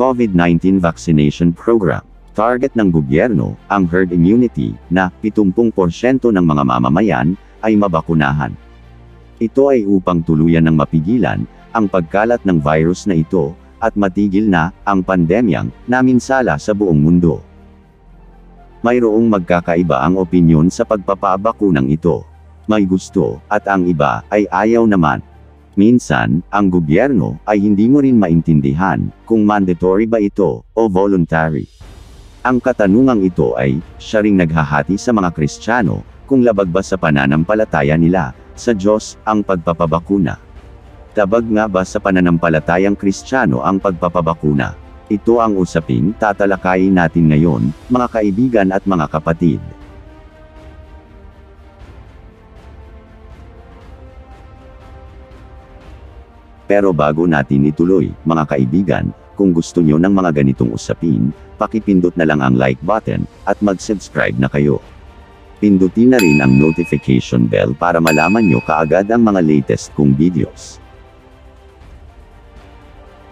COVID-19 vaccination program. Target ng gobyerno, ang herd immunity, na 70% ng mga mamamayan ay mabakunahan. Ito ay upang tuluyan ng mapigilan ang pagkalat ng virus na ito at matigil na ang pandemyang naminsala sa buong mundo. Mayroong magkakaiba ang opinyon sa pagpapabakunang ito. May gusto, at ang iba ay ayaw naman. Minsan, ang gobyerno ay hindi mo rin maintindihan kung mandatory ba ito o voluntary. Ang katanungang ito ay, siya ring naghahati sa mga Kristiyano, kung labag ba sa pananampalataya nila sa Diyos ang pagpapabakuna. Tabag nga ba sa pananampalatayang Kristiyano ang pagpapabakuna? Ito ang usaping tatalakayin natin ngayon, mga kaibigan at mga kapatid. Pero bago natin ituloy, mga kaibigan, kung gusto nyo ng mga ganitong usapin, pakipindot na lang ang like button, at mag-subscribe na kayo. Pindutin na rin ang notification bell para malaman nyo kaagad ang mga latest kong videos.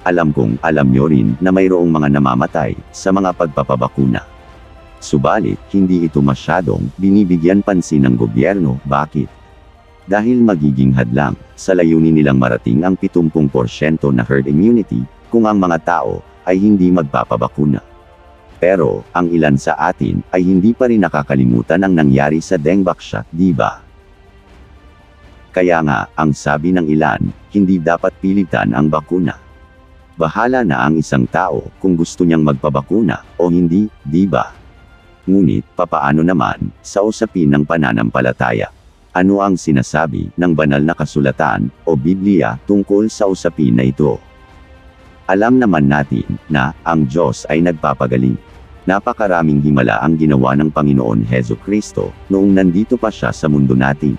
Alam kong alam nyo rin na mayroong mga namamatay sa mga pagpapabakuna. Subalit, hindi ito masyadong binibigyan pansin ng gobyerno. Bakit? Dahil magiging hadlang sa layunin nilang marating ang 70% na herd immunity kung ang mga tao ay hindi magpapabakuna. Pero, ang ilan sa atin ay hindi pa rin nakakalimutan ang nangyari sa dengue shot, di ba? Kaya nga, ang sabi ng ilan, hindi dapat pilitan ang bakuna. Bahala na ang isang tao kung gusto niyang magpabakuna o hindi, di ba? Ngunit, papaano naman sa usapin ng pananampalataya? Ano ang sinasabi ng banal na kasulatan o Biblia tungkol sa usapin na ito? Alam naman natin na ang Diyos ay nagpapagaling. Napakaraming himala ang ginawa ng Panginoon Hesukristo noong nandito pa siya sa mundo natin.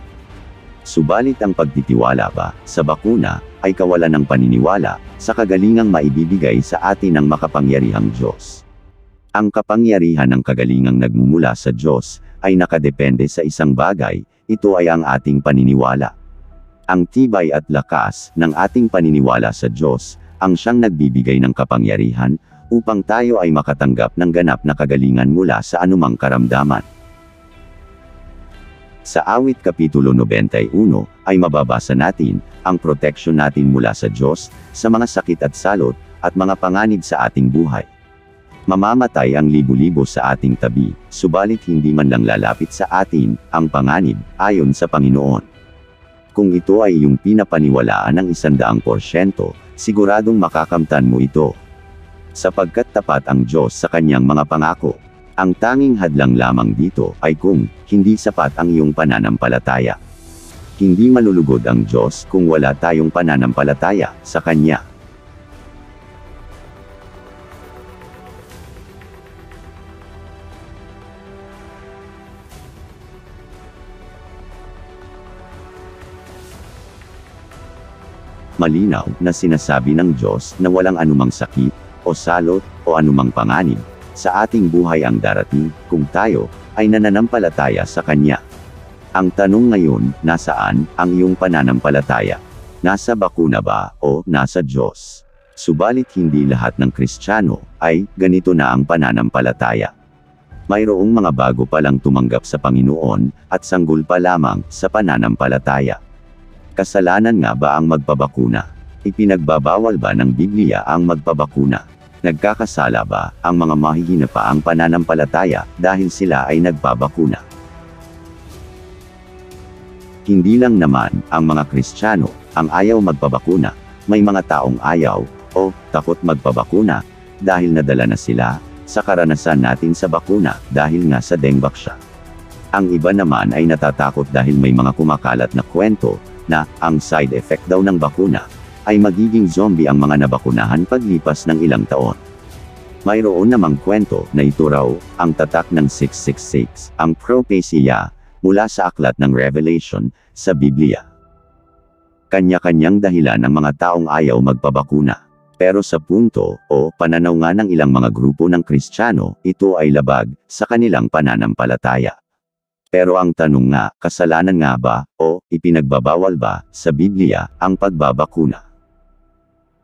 Subalit ang pagtitiwala ba sa bakuna ay kawalan ng paniniwala sa kagalingang maibibigay sa atin ng makapangyarihang Diyos. Ang kapangyarihan ng kagalingang nagmumula sa Diyos ay nakadepende sa isang bagay. Ito ay ang ating paniniwala. Ang tibay at lakas ng ating paniniwala sa Diyos ang siyang nagbibigay ng kapangyarihan upang tayo ay makatanggap ng ganap na kagalingan mula sa anumang karamdaman. Sa Awit Kapitulo 91 ay mababasa natin ang proteksyon natin mula sa Diyos sa mga sakit at salot at mga panganib sa ating buhay. Mamamatay ang libo-libo sa ating tabi, subalit hindi man lang lalapit sa atin ang panganib, ayon sa Panginoon. Kung ito ay iyong pinapaniwalaan ng 100%, siguradong makakamtan mo ito. Sapagkat tapat ang Diyos sa kanyang mga pangako. Ang tanging hadlang lamang dito ay kung hindi sapat ang iyong pananampalataya. Hindi malulugod ang Diyos kung wala tayong pananampalataya sa Kanya. Malinaw na sinasabi ng Diyos na walang anumang sakit, o salot, o anumang panganib sa ating buhay ang darating kung tayo ay nananampalataya sa Kanya. Ang tanong ngayon, nasaan ang iyong pananampalataya? Nasa bakuna ba o nasa Diyos? Subalit hindi lahat ng Kristiyano ay ganito na ang pananampalataya. Mayroong mga bago pa lang tumanggap sa Panginoon at sanggol pa lamang sa pananampalataya. Kasalanan nga ba ang magpabakuna? Ipinagbabawal ba ng Biblia ang magpabakuna? Nagkakasala ba ang mga mahihina pa ang pananampalataya dahil sila ay nagpabakuna? Hindi lang naman ang mga Kristiyano ang ayaw magpabakuna, may mga taong ayaw o takot magpabakuna dahil nadala na sila sa karanasan natin sa bakuna dahil nga sa dengue shot. Ang iba naman ay natatakot dahil may mga kumakalat na kwento na ang side effect daw ng bakuna ay magiging zombie ang mga nabakunahan paglipas ng ilang taon. Mayroon namang kwento na ito raw ang tatak ng 666, ang prophecia mula sa aklat ng Revelation sa Biblia. Kanya-kanyang dahilan ng mga taong ayaw magpabakuna. Pero sa punto o pananaw nga ng ilang mga grupo ng Kristiyano, ito ay labag sa kanilang pananampalataya. Pero ang tanong nga, kasalanan nga ba o ipinagbabawal ba sa Biblia ang pagbabakuna?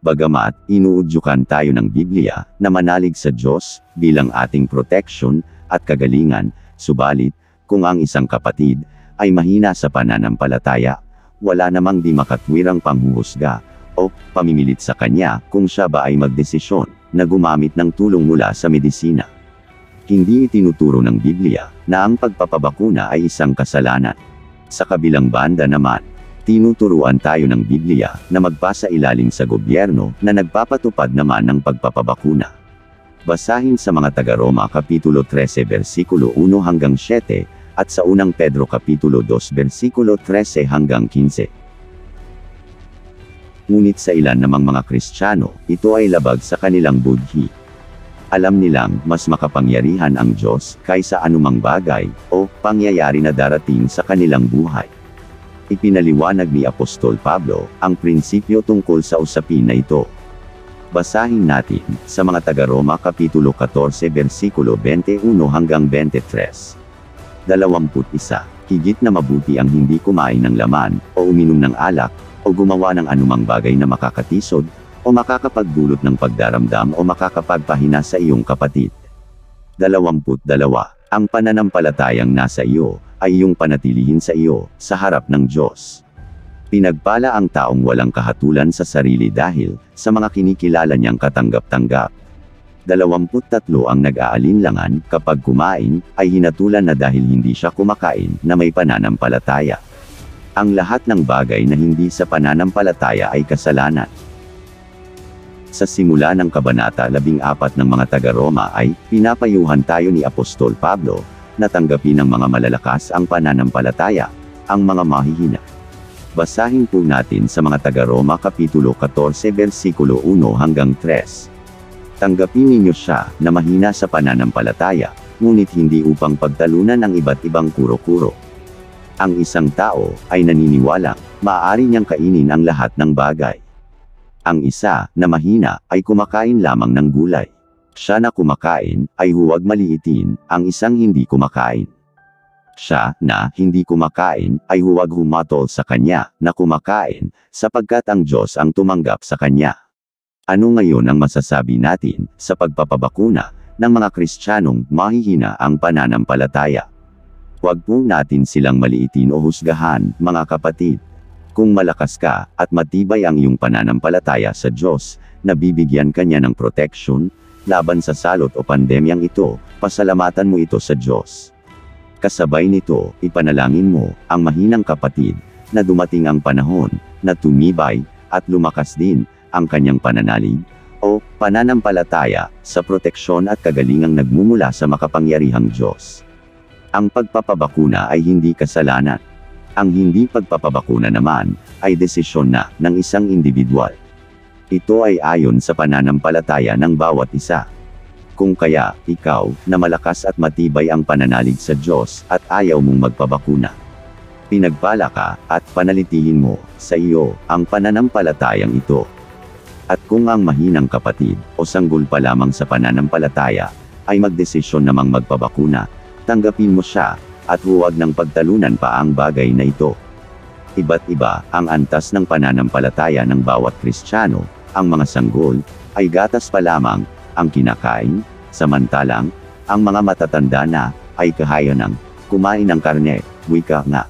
Bagamat inuudyukan tayo ng Biblia na manalig sa Diyos bilang ating protection at kagalingan, subalit kung ang isang kapatid ay mahina sa pananampalataya, wala namang di makatwirang panghuhusga o pamimilit sa kanya kung siya ba ay magdesisyon na gumamit ng tulong mula sa medisina. Hindi itinuturo ng Biblia na ang pagpapabakuna ay isang kasalanan. Sa kabilang banda naman, tinuturuan tayo ng Biblia na magpasa ilalim sa gobyerno na nagpapatupad naman ng pagpapabakuna. Basahin sa mga taga-Roma Kapitulo 13 versikulo 1 hanggang 7 at sa unang Pedro Kapitulo 2 versikulo 13 hanggang 15. Ngunit sa ilan namang mga Kristiyano, ito ay labag sa kanilang budhi. Alam nilang mas makapangyarihan ang Diyos kaysa anumang bagay o pangyayari na darating sa kanilang buhay. Ipinaliwanag ni Apostol Pablo ang prinsipyo tungkol sa usapin na ito. Basahin natin sa mga taga-Roma Kapitulo 14 versikulo 21 hanggang 23. 21. Higit na mabuti ang hindi kumain ng laman, o uminom ng alak, o gumawa ng anumang bagay na makakatisod, o makakapagdulot ng pagdaramdam o makakapagpahina sa iyong kapatid. 22. Ang pananampalatayang nasa iyo ay iyong panatilihin sa iyo, sa harap ng Diyos. Pinagpala ang taong walang kahatulan sa sarili dahil sa mga kinikilala niyang katanggap-tanggap. 23 ang nag-aalinlangan kapag kumain ay hinatulan na dahil hindi siya kumakain na may pananampalataya. Ang lahat ng bagay na hindi sa pananampalataya ay kasalanan. Sa simula ng Kabanata 14 ng mga taga-Roma ay pinapayuhan tayo ni Apostol Pablo na tanggapin ng mga malalakas ang pananampalataya, ang mga mahihina. Basahin po natin sa mga taga-Roma Kapitulo 14 versikulo 1 hanggang 3. Tanggapin ninyo siya na mahina sa pananampalataya, ngunit hindi upang pagtalunan ang iba't ibang kuro-kuro. Ang isang tao ay naniniwalang maaari niyang kainin ang lahat ng bagay. Ang isa na mahina ay kumakain lamang ng gulay. Siya na kumakain ay huwag maliitin ang isang hindi kumakain. Siya na hindi kumakain ay huwag humatol sa kanya na kumakain, sapagkat ang Diyos ang tumanggap sa kanya. Ano ngayon ang masasabi natin sa pagpapabakuna ng mga Kristiyanong mahihina ang pananampalataya? Huwag po natin silang maliitin o husgahan, mga kapatid. Kung malakas ka at matibay ang iyong pananampalataya sa Diyos, na bibigyan kanya ng protection laban sa salot o pandemyang ito, pasalamatan mo ito sa Diyos. Kasabay nito, ipanalangin mo ang mahinang kapatid na dumating ang panahon na tumibay at lumakas din ang kanyang pananalig o pananampalataya sa proteksyon at kagalingang nagmumula sa makapangyarihang Diyos. Ang pagpapabakuna ay hindi kasalanan. Ang hindi pagpapabakuna naman ay desisyon na ng isang individual. Ito ay ayon sa pananampalataya ng bawat isa. Kung kaya, ikaw, na malakas at matibay ang pananalig sa Diyos, at ayaw mong magpabakuna, pinagpala ka, at panalitihin mo sa iyo ang pananampalatayang ito. At kung ang mahinang kapatid, o sanggol pa lamang sa pananampalataya, ay magdesisyon namang magpabakuna, tanggapin mo siya, at huwag nang pagtalunan pa ang bagay na ito. Iba't iba ang antas ng pananampalataya ng bawat Kristiyano. Ang mga sanggol ay gatas pa lamang ang kinakain, samantalang ang mga matatanda na ay kaya ng kumain ng karne, wika nga.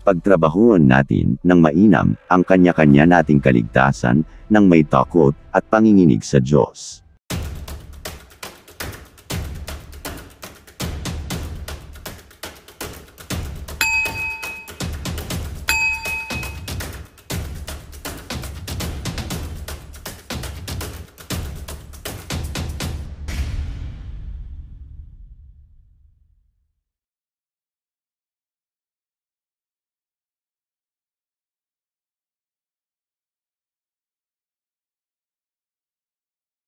Pagtrabahuan natin ng mainam ang kanya-kanya nating kaligtasan ng may takot at panginginig sa Diyos.